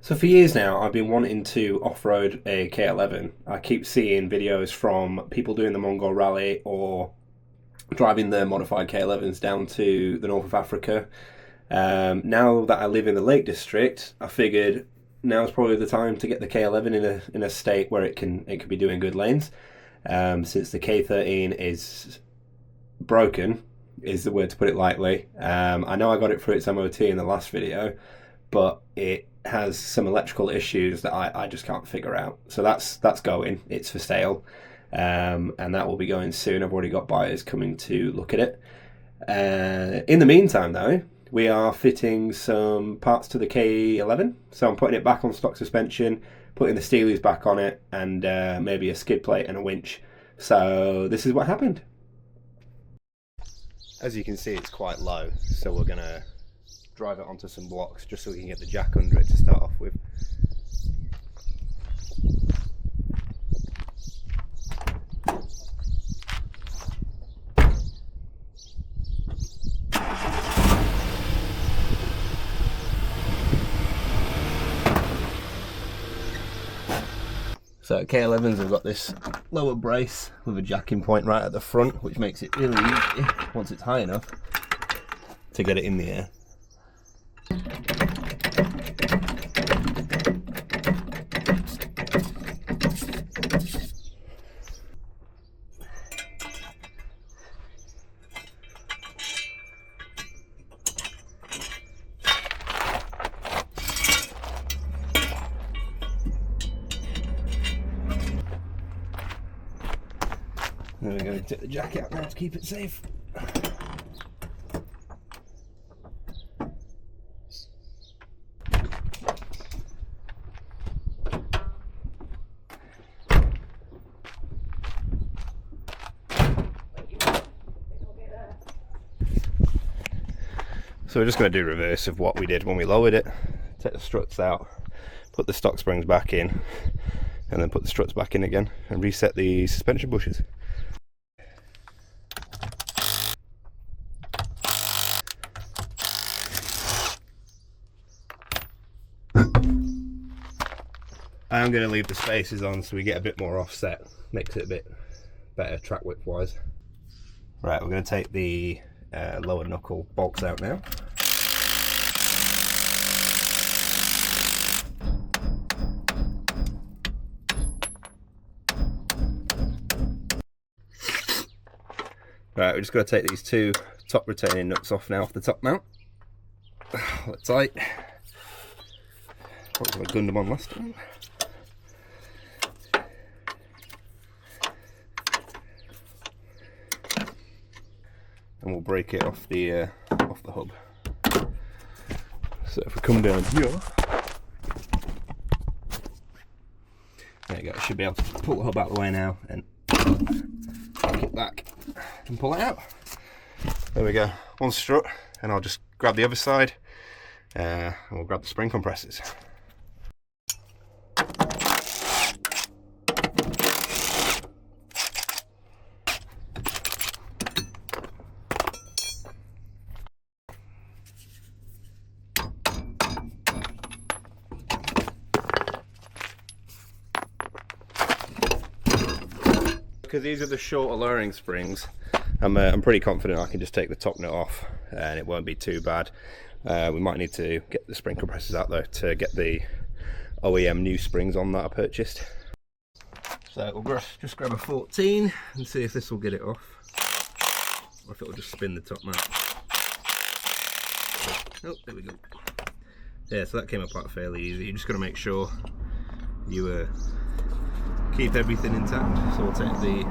So for years now, I've been wanting to off-road a K11. I keep seeing videos from people doing the Mongol Rally or driving the modified K11s down to the north of Africa. Now that I live in the Lake District, I figured now's probably the time to get the K11 in a state where it can be doing good lanes. Since the K13 is broken, is the word to put it lightly. I know I got it for its MOT in the last video, but it has some electrical issues that I just can't figure out. So that's going. It's for sale, and that will be going soon. I've already got buyers coming to look at it. In the meantime, though, we are fitting some parts to the K11. So I'm putting it back on stock suspension, putting the steelies back on it, and maybe a skid plate and a winch. So this is what happened. As you can see, it's quite low, so we're going to drive it onto some blocks just so we can get the jack under it to start off with. So K11s have got this lower brace with a jacking point right at the front, which makes it really easy, once it's high enough, to get it in the air. Then we're going to take the jack out now to keep it safe. So we're just going to do reverse of what we did when we lowered it. Take the struts out, put the stock springs back in, and then put the struts back in again and reset the suspension bushes. I'm going to leave the spacers on so we get a bit more offset, makes it a bit better track width wise. Right, we're going to take the lower knuckle bolts out now. Right, we're just going to take these two top retaining nuts off now off the top mount. They're tight. Probably I gunned them on last time. And we'll break it off the hub. So if we come down here, there you go. I should be able to pull the hub out of the way now and take it back and pull it out. There we go. One strut, and I'll just grab the other side, and we'll grab the spring compressors. Because these are the shorter lowering springs, I'm pretty confident I can just take the top nut off and it won't be too bad. We might need to get the spring compressors out though to get the OEM new springs on that I purchased. So we'll just grab a 14 and see if this will get it off, or if it will just spin the top mount. Oh, there we go. Yeah, so that came apart fairly easy. You just got to make sure you keep everything intact. So we'll take the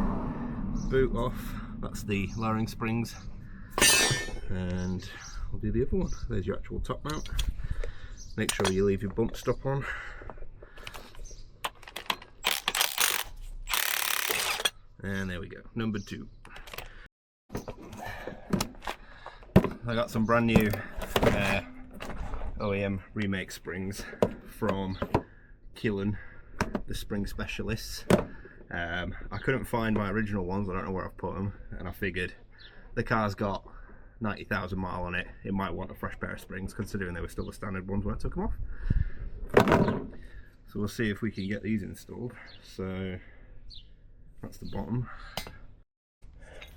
boot off, that's the lowering springs, and we'll do the other one. There's your actual top mount. Make sure you leave your bump stop on. And there we go, number 2. I got some brand new OEM remake springs from Killen, the spring specialists. I couldn't find my original ones, I don't know where I've put them, and I figured the car's got 90,000 miles on it, it might want a fresh pair of springs, considering they were still the standard ones when I took them off. So we'll see if we can get these installed. So that's the bottom.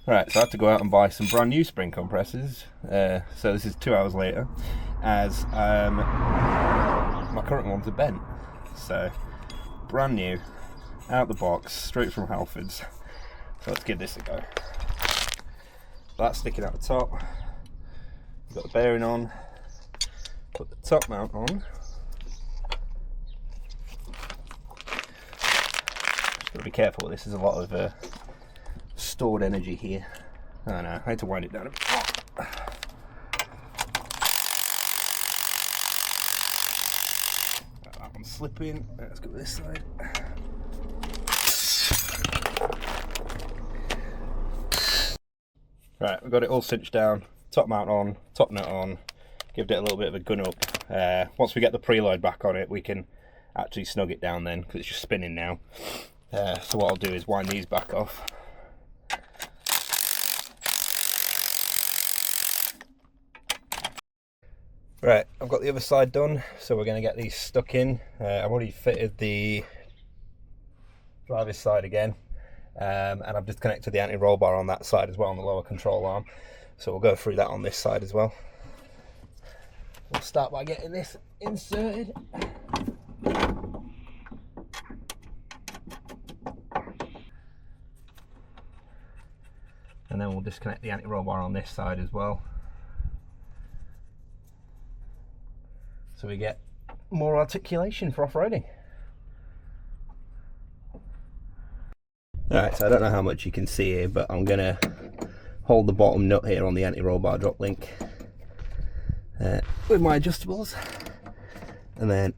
Right, so I had to go out and buy some brand new spring compressors. So this is 2 hours later, as my current ones are bent. So brand new, out the box, straight from Halfords. So let's give this a go. That's sticking out the top. We've got the bearing on. Put the top mount on. Just got to be careful. This is a lot of stored energy here. Oh no, I had to wind it down a bit. That one's slipping. Let's go this side. Right, we've got it all cinched down. Top mount on, top nut on. Give it a little bit of a gun up. Once we get the preload back on it, we can actually snug it down then, because it's just spinning now. So what I'll do is wind these back off. Right, I've got the other side done, so we're going to get these stuck in. I've already fitted the driver's side again, and I've disconnected the anti-roll bar on that side as well, on the lower control arm. So we'll go through that on this side as well. We'll start by getting this inserted. And then we'll disconnect the anti-roll bar on this side as well. So we get more articulation for off-roading. Alright, so I don't know how much you can see here, but I'm going to hold the bottom nut here on the anti-roll bar drop link with my adjustables, and then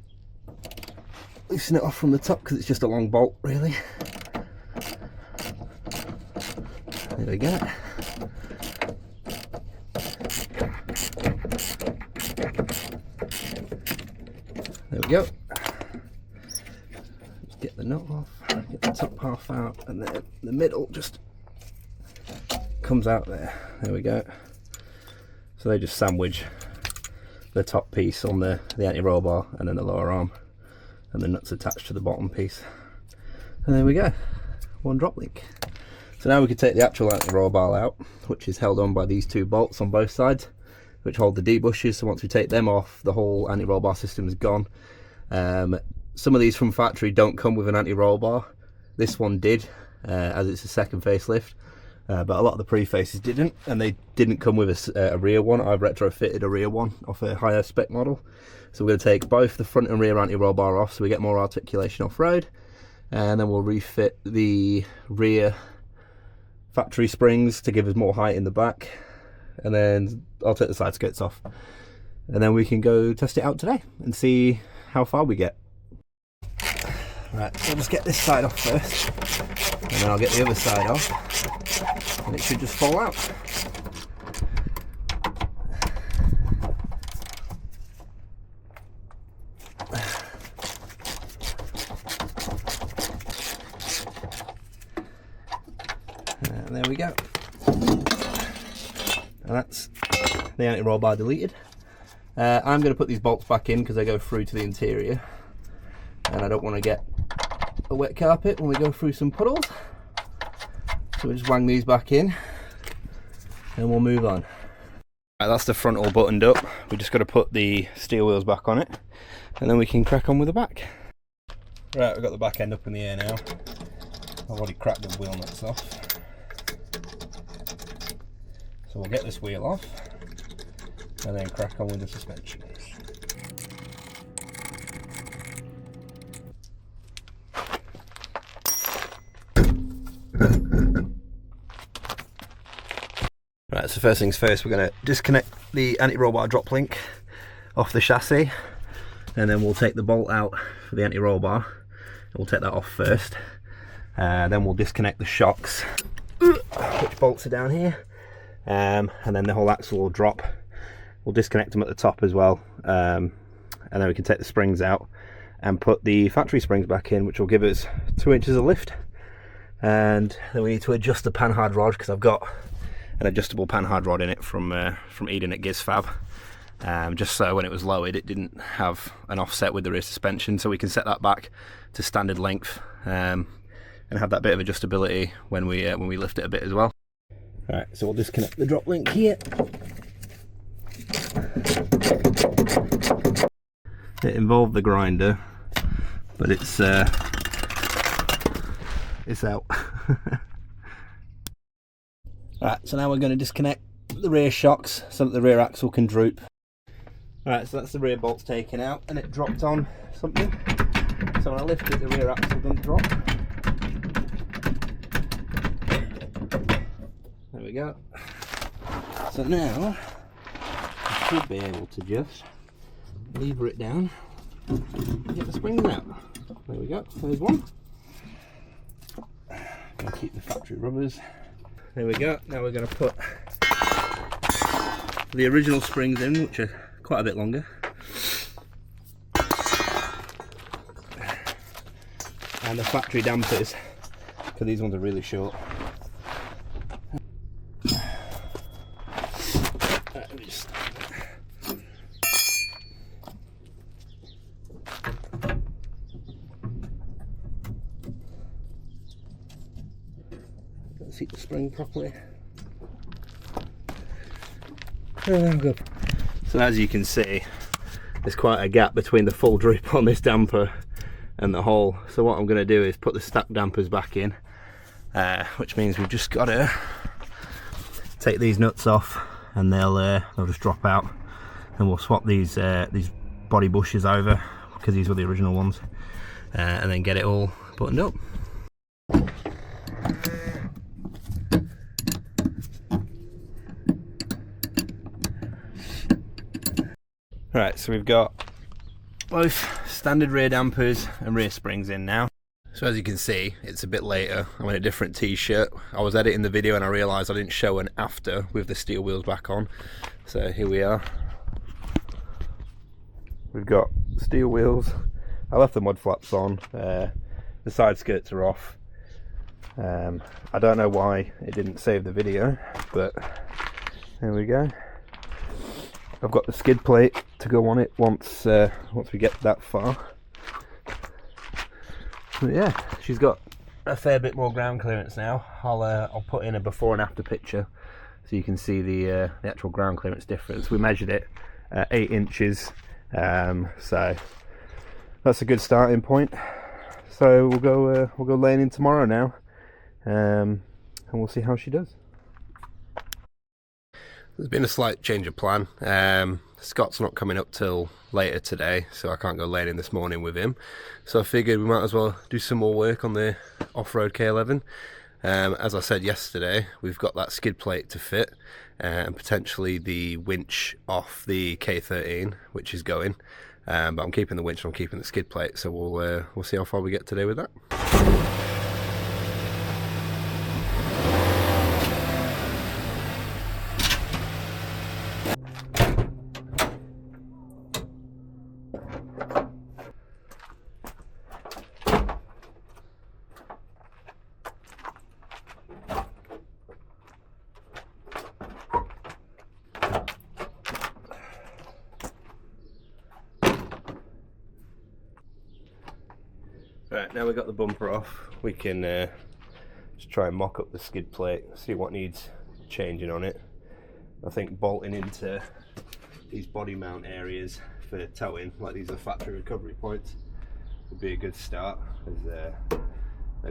loosen it off from the top because it's just a long bolt really. There we go. There we go. Just get the nut off, get the top half out, and then the middle just comes out there. There we go. So they just sandwich the top piece on the anti-roll bar and then the lower arm, and the nuts attached to the bottom piece. And there we go. One drop link. So now we can take the actual anti-roll bar out, which is held on by these two bolts on both sides, which hold the D-bushes. So once we take them off, the whole anti-roll bar system is gone. Some of these from factory don't come with an anti-roll bar. This one did, as it's a second facelift, but a lot of the pre-faces didn't, and they didn't come with a rear one. I've retrofitted a rear one off a higher spec model. So we're going to take both the front and rear anti-roll bar off so we get more articulation off-road, and then we'll refit the rear factory springs to give us more height in the back, and then I'll take the side skirts off, and then we can go test it out today and see how far we get. Right, so I'll just get this side off first, and then I'll get the other side off, and it should just fall out. And there we go. And that's the anti-roll bar deleted. I'm going to put these bolts back in because they go through to the interior, and I don't want to get a wet carpet when we go through some puddles. So we'll just wang these back in and we'll move on. Right, that's the front all buttoned up. We just got to put the steel wheels back on it, and then we can crack on with the back. Right, we've got the back end up in the air now. I've already cracked the wheel nuts off. So we'll get this wheel off and then crack on with the suspension. Right, so first things first, we're going to disconnect the anti-roll bar drop link off the chassis, and then we'll take the bolt out for the anti-roll bar. We'll take that off first, then we'll disconnect the shocks, which bolts are down here, and then the whole axle will drop. We'll disconnect them at the top as well, and then we can take the springs out and put the factory springs back in, which will give us 2 inches of lift. And then we need to adjust the panhard rod because I've got an adjustable panhard rod in it from Eden at Giz Fab. just so when it was lowered it didn't have an offset with the rear suspension, so we can set that back to standard length and have that bit of adjustability when we lift it a bit as well. Right, so we'll disconnect the drop link here. It involved the grinder, but it's out. Right, so now we're going to disconnect the rear shocks so that the rear axle can droop. Right, so that's the rear bolts taken out, and it dropped on something. So when I lift it, the rear axle doesn't drop. There we go. So now I should be able to just lever it down and get the springs out. There we go, there's one. Gonna keep the factory rubbers. There we go. Now we're going to put the original springs in, which are quite a bit longer. And the factory dampers, because these ones are really short. Seat the spring properly. So as you can see, there's quite a gap between the full droop on this damper and the hole. So what I'm going to do is put the stack dampers back in, which means we've just got to take these nuts off, and they'll just drop out, and we'll swap these body bushes over, because these were the original ones, and then get it all buttoned up. Right, so we've got both standard rear dampers and rear springs in now. So as you can see, it's a bit later. I'm in a different t-shirt. I was editing the video and I realised I didn't show an after with the steel wheels back on. So here we are. We've got steel wheels. I left the mud flaps on. The side skirts are off. I don't know why it didn't save the video, but there we go. I've got the skid plate to go on it once we get that far. But yeah, she's got a fair bit more ground clearance now. I'll put in a before and after picture so you can see the actual ground clearance difference. We measured it at 8 inches, so that's a good starting point. So we'll go laying in tomorrow now, and we'll see how she does. There's been a slight change of plan. Scott's not coming up till later today, so I can't go laying in this morning with him. So I figured we might as well do some more work on the Offroad K11. As I said yesterday, we've got that skid plate to fit, and potentially the winch off the K13, which is going. But I'm keeping the winch and I'm keeping the skid plate, so we'll see how far we get today with that. Right, now we've got the bumper off, we can just try and mock up the skid plate, see what needs changing on it. I think bolting into these body mount areas for towing, like these are factory recovery points, would be a good start, as they're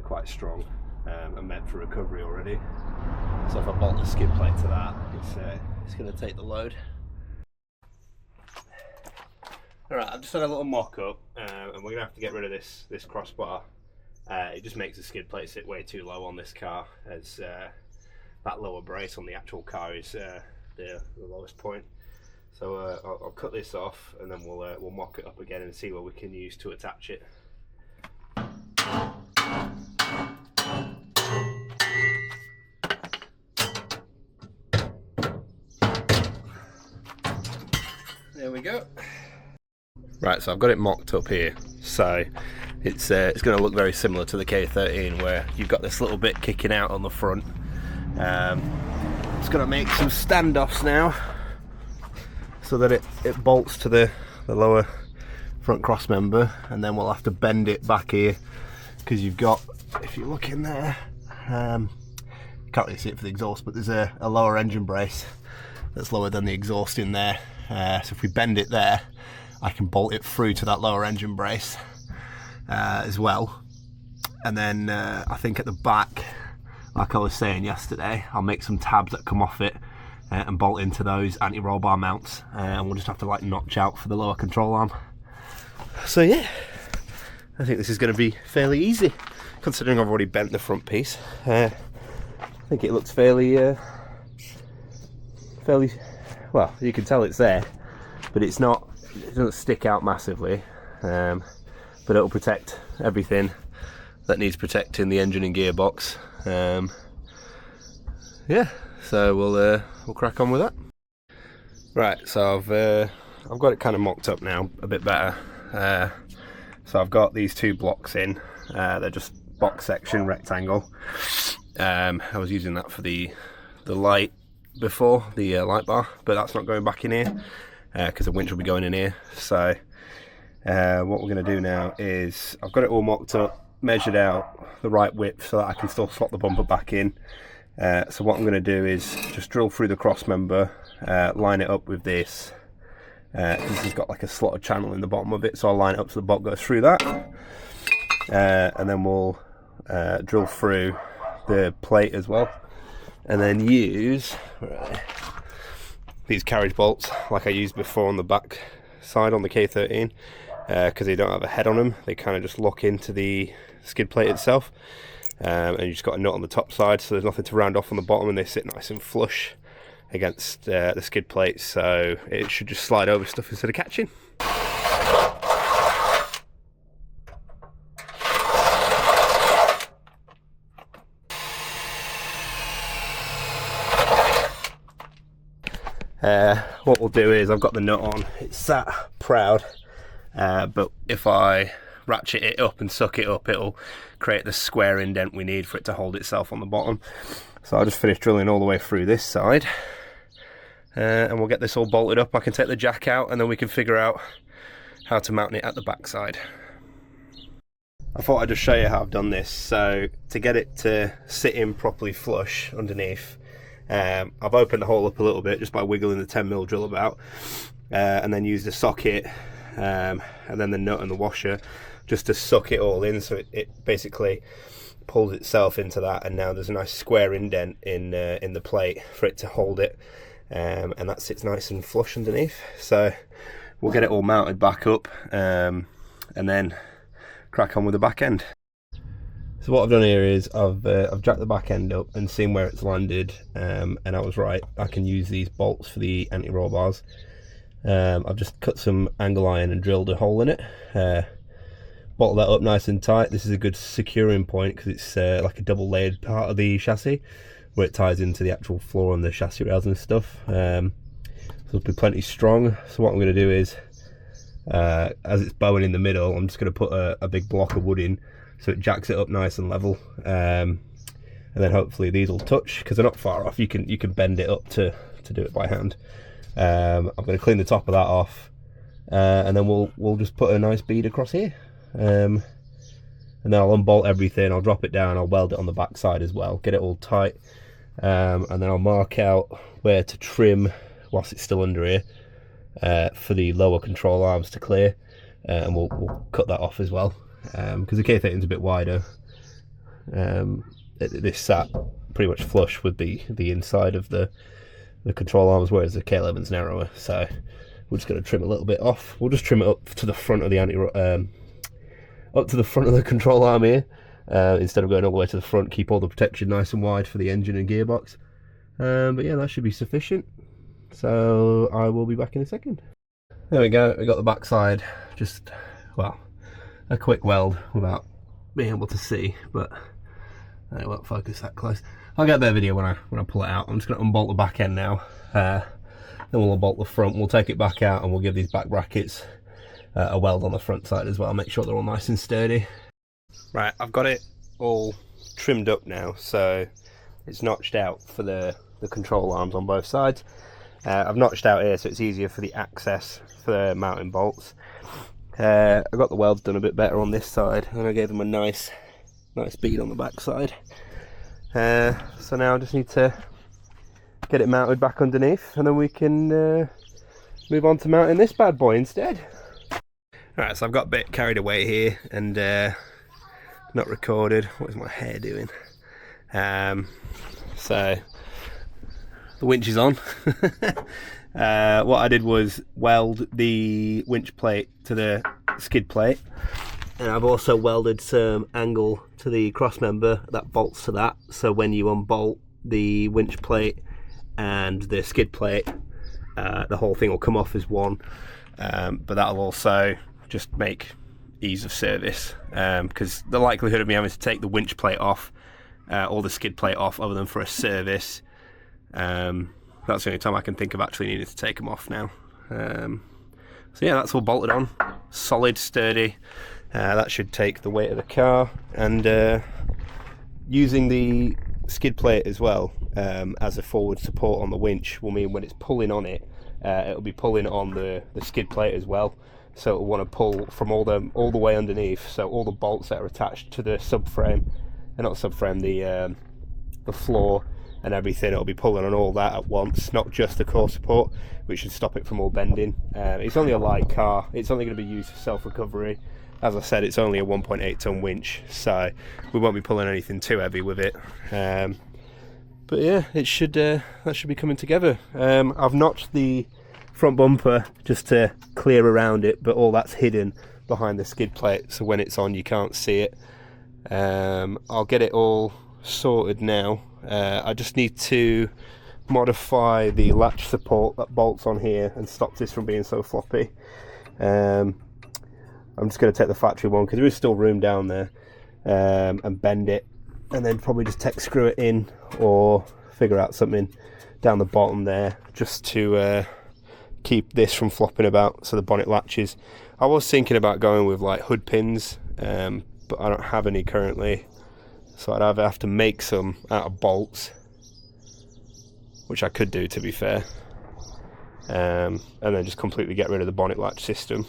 quite strong and meant for recovery already. So if I bolt the skid plate to that, it's going to take the load. Alright, I've just had a little mock-up, and we're going to have to get rid of this crossbar. It just makes the skid plate sit way too low on this car, as that lower brace on the actual car is the lowest point. So I'll cut this off, and then we'll mock it up again and see what we can use to attach it. There we go. Right, so I've got it mocked up here, so it's going to look very similar to the K13, where you've got this little bit kicking out on the front. It's going to make some standoffs now, so that it bolts to the lower front cross member, and then we'll have to bend it back here, because you've got, if you look in there, you can't really see it for the exhaust, but there's a lower engine brace that's lower than the exhaust in there. So if we bend it there, I can bolt it through to that lower engine brace as well. And then I think at the back, like I was saying yesterday, I'll make some tabs that come off it and bolt into those anti-roll bar mounts, and we'll just have to like notch out for the lower control arm. So yeah, I think this is going to be fairly easy, considering I've already bent the front piece. I think it looks fairly well, you can tell it's there, but it doesn't stick out massively, but it'll protect everything that needs protecting, the engine and gearbox. Yeah, so we'll crack on with that. Right, so I've got it kind of mocked up now a bit better. So I've got these two blocks in. They're just box section rectangle. I was using that for the light before, the light bar, but that's not going back in here because the winch will be going in here. So what we're going to do now is, I've got it all mocked up, measured out the right width so that I can still slot the bumper back in. So what I'm going to do is just drill through the cross member, line it up with this. This has got like a slotted channel in the bottom of it, so I'll line it up so the bolt goes through that, and then we'll drill through the plate as well, and then use these carriage bolts like I used before on the back side on the K13, because they don't have a head on them. They kind of just lock into the skid plate itself, and you just got a nut on the top side, so there's nothing to round off on the bottom, and they sit nice and flush against the skid plate, so it should just slide over stuff instead of catching. What we'll do is, I've got the nut on, it's sat proud, but if I ratchet it up and suck it up, it'll create the square indent we need for it to hold itself on the bottom. So I'll just finish drilling all the way through this side, and we'll get this all bolted up. I can take the jack out, and then we can figure out how to mount it at the back side. I thought I'd just show you how I've done this. So to get it to sit in properly flush underneath, I've opened the hole up a little bit just by wiggling the 10mm drill about, and then used a socket and then the nut and the washer just to suck it all in, so it basically pulls itself into that, and now there's a nice square indent in the plate for it to hold it, and that sits nice and flush underneath. So we'll get it all mounted back up, and then crack on with the back end. So what I've done here is I've jacked the back end up and seen where it's landed, and I was right. I can use these bolts for the anti-roll bars. I've just cut some angle iron and drilled a hole in it, bottled that up nice and tight. This is a good securing point because it's like a double layered part of the chassis where it ties into the actual floor and the chassis rails and stuff. So it'll be plenty strong. So what I'm going to do is, as it's bowing in the middle, I'm just going to put a big block of wood in so it jacks it up nice and level, and then hopefully these will touch because they're not far off. You can bend it up to do it by hand. I'm going to clean the top of that off, and then we'll just put a nice bead across here, and then I'll unbolt everything. I'll drop it down, I'll weld it on the back side as well, get it all tight, and then I'll mark out where to trim whilst it's still under here, for the lower control arms to clear, and we'll cut that off as well, because the K13 is a bit wider. This sat pretty much flush with the inside of the control arms, whereas the K11's narrower, so we're just going to trim a little bit off. We'll just trim it up to the front of the up to the front of the control arm here, instead of going all the way to the front. Keep all the protection nice and wide for the engine and gearbox, but yeah, that should be sufficient. So I will be back in a second. There we go, we got the backside, just, well, a quick weld without being able to see, but I won't focus that close. I'll get that video when I pull it out. I'm just going to unbolt the back end now, then we'll unbolt the front. We'll take it back out and we'll give these back brackets a weld on the front side as well, make sure they're all nice and sturdy. Right, I've got it all trimmed up now, so it's notched out for the control arms on both sides. I've notched out here so it's easier for the access for the mounting bolts. I got the welds done a bit better on this side, and I gave them a nice bead on the back side. So now I just need to get it mounted back underneath, and then we can move on to mounting this bad boy instead. Alright, so I've got a bit carried away here and not recorded. What is my hair doing? So the winch is on. What I did was weld the winch plate to the skid plate, and I've also welded some angle to the cross member that bolts to that, so when you unbolt the winch plate and the skid plate, the whole thing will come off as one. But that'll also just make ease of service, because the likelihood of me having to take the winch plate off or the skid plate off other than for a service, that's the only time I can think of actually needing to take them off now. So yeah, that's all bolted on, solid, sturdy. That should take the weight of the car, and using the skid plate as well as a forward support on the winch will mean when it's pulling on it, it'll be pulling on the skid plate as well. So it'll want to pull from all the way underneath. So all the bolts that are attached to the subframe, not subframe, the floor and everything, it'll be pulling on all that at once, not just the core support, which should stop it from all bending. It's only a light car. It's only going to be used for self-recovery. As I said, it's only a 1.8 ton winch, so we won't be pulling anything too heavy with it. But yeah, it should that should be coming together. I've notched the front bumper just to clear around it, but all that's hidden behind the skid plate, so when it's on you can't see it. I'll get it all sorted now. I just need to modify the latch support that bolts on here and stops this from being so floppy. I'm just going to take the factory one because there is still room down there, and bend it, and then probably just tech screw it in or figure out something down the bottom there just to keep this from flopping about so the bonnet latches. I was thinking about going with like hood pins, but I don't have any currently, so I'd either have to make some out of bolts, which I could do to be fair, and then just completely get rid of the bonnet latch system.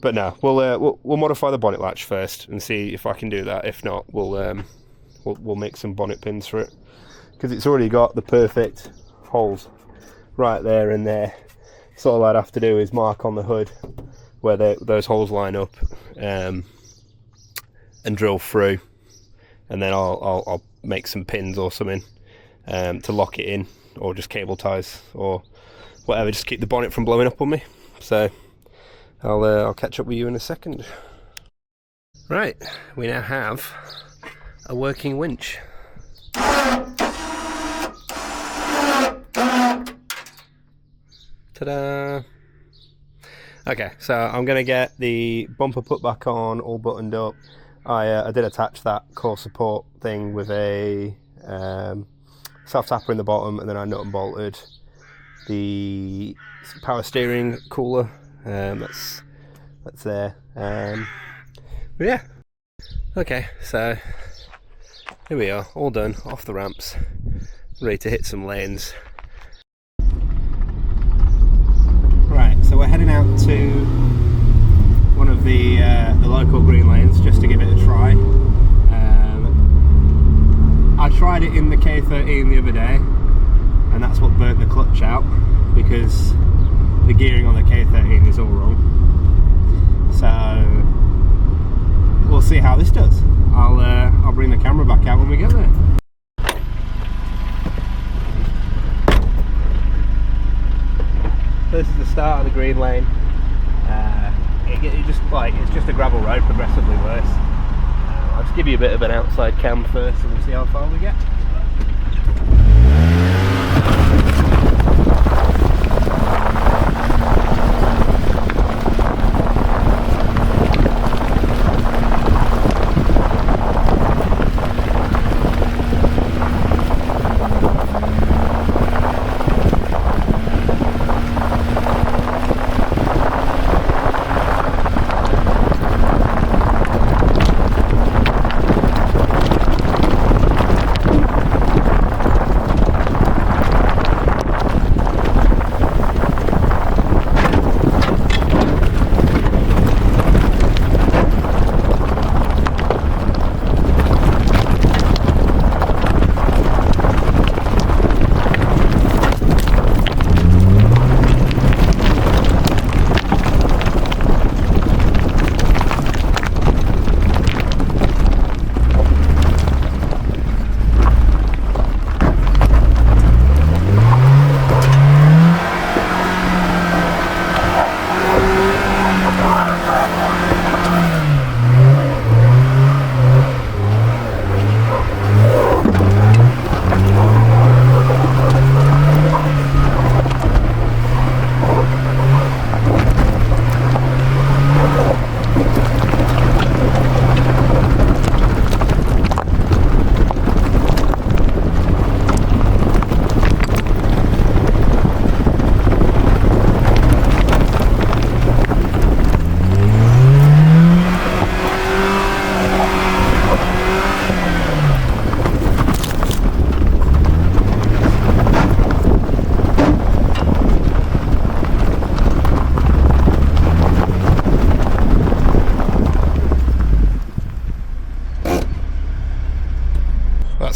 But no, we'll modify the bonnet latch first and see if I can do that. If not, we'll make some bonnet pins for it, because it's already got the perfect holes right there and there. So all I'd have to do is mark on the hood where those holes line up, and drill through, and then I'll make some pins or something to lock it in, or just cable ties or whatever, just keep the bonnet from blowing up on me. So I'll catch up with you in a second. Right, we now have a working winch. Ta-da! Okay, so I'm going to get the bumper put back on, all buttoned up. I did attach that core support thing with a self-tapper in the bottom, and then I nut and bolted the power steering cooler. That's there. But yeah. Okay, so here we are, all done, off the ramps, ready to hit some lanes. Right, so we're heading out to one of the local green lanes just to give it a try. I tried it in the K13 the other day, and that's what burnt the clutch out, because the gearing on the K13 is all wrong. So we'll see how this does. I'll bring the camera back out when we get there. This is the start of the green lane. It's just a gravel road, progressively worse. I'll just give you a bit of an outside cam first, and we'll see how far we get.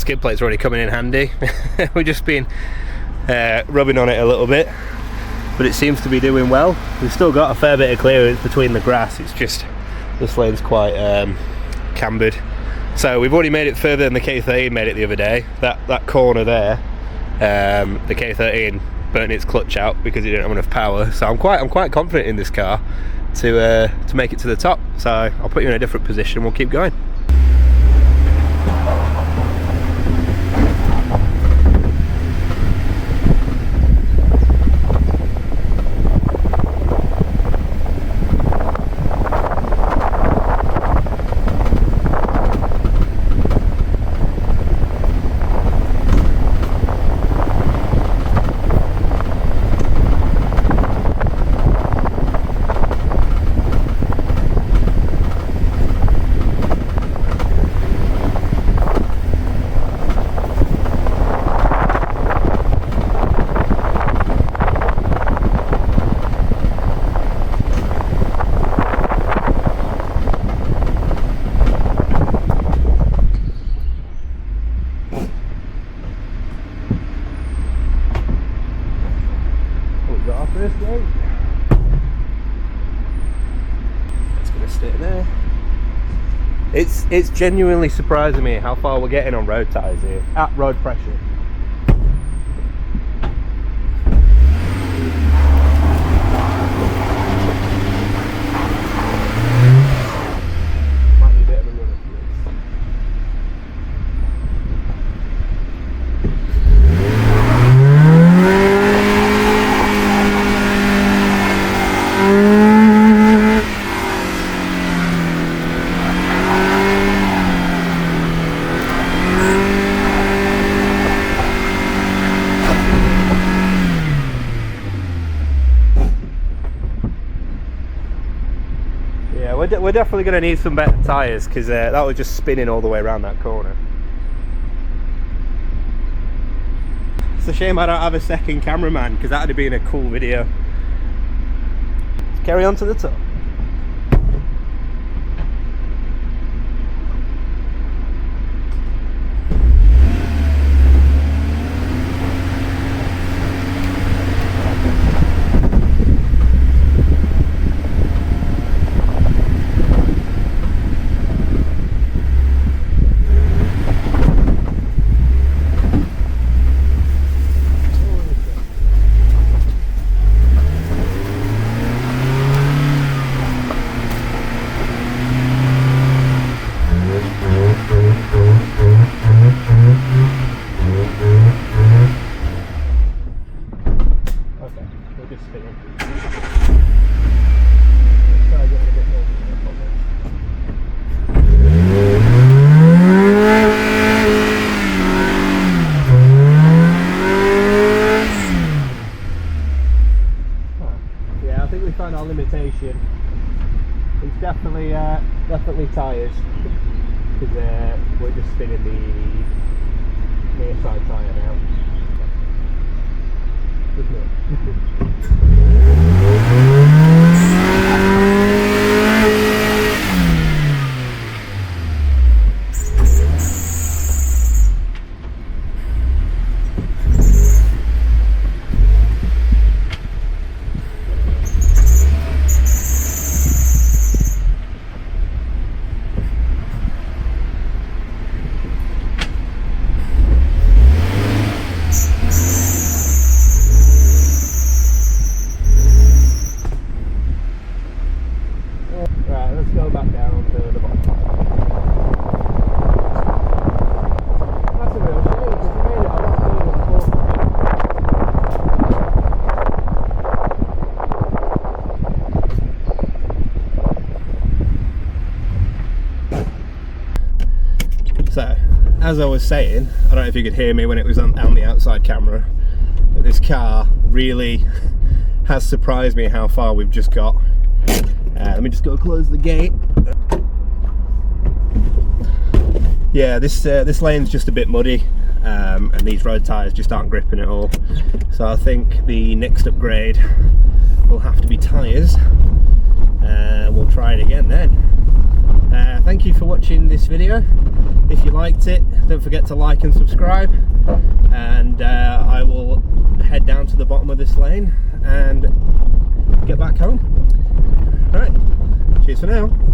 skid plate's already coming in handy. We've just been rubbing on it a little bit, but it seems to be doing well. We've still got a fair bit of clearance between the grass. It's just this lane's quite cambered. So we've already made it further than the K13 made it the other day. That corner there, the K13 burnt its clutch out because it didn't have enough power. So I'm quite confident in this car to make it to the top. So I'll put you in a different position and we'll keep going. It's genuinely surprising me how far we're getting on road tyres here, at road pressure. Might be a bit of a run after this. We're definitely going to need some better tyres because that was just spinning all the way around that corner. It's a shame I don't have a second cameraman because that would have been a cool video. Let's carry on to the top. Limitation. It's definitely tyres because we're just spinning the near side tyre now. Isn't it? So, as I was saying, I don't know if you could hear me when it was on the outside camera, but this car really has surprised me how far we've just got. Let me just go close the gate. Yeah, this lane's just a bit muddy, and these road tyres just aren't gripping at all. So I think the next upgrade will have to be tyres. We'll try it again then. Thank you for watching. watching this video. If you liked it, don't forget to like and subscribe, and I will head down to the bottom of this lane and get back home. Right, cheers for now.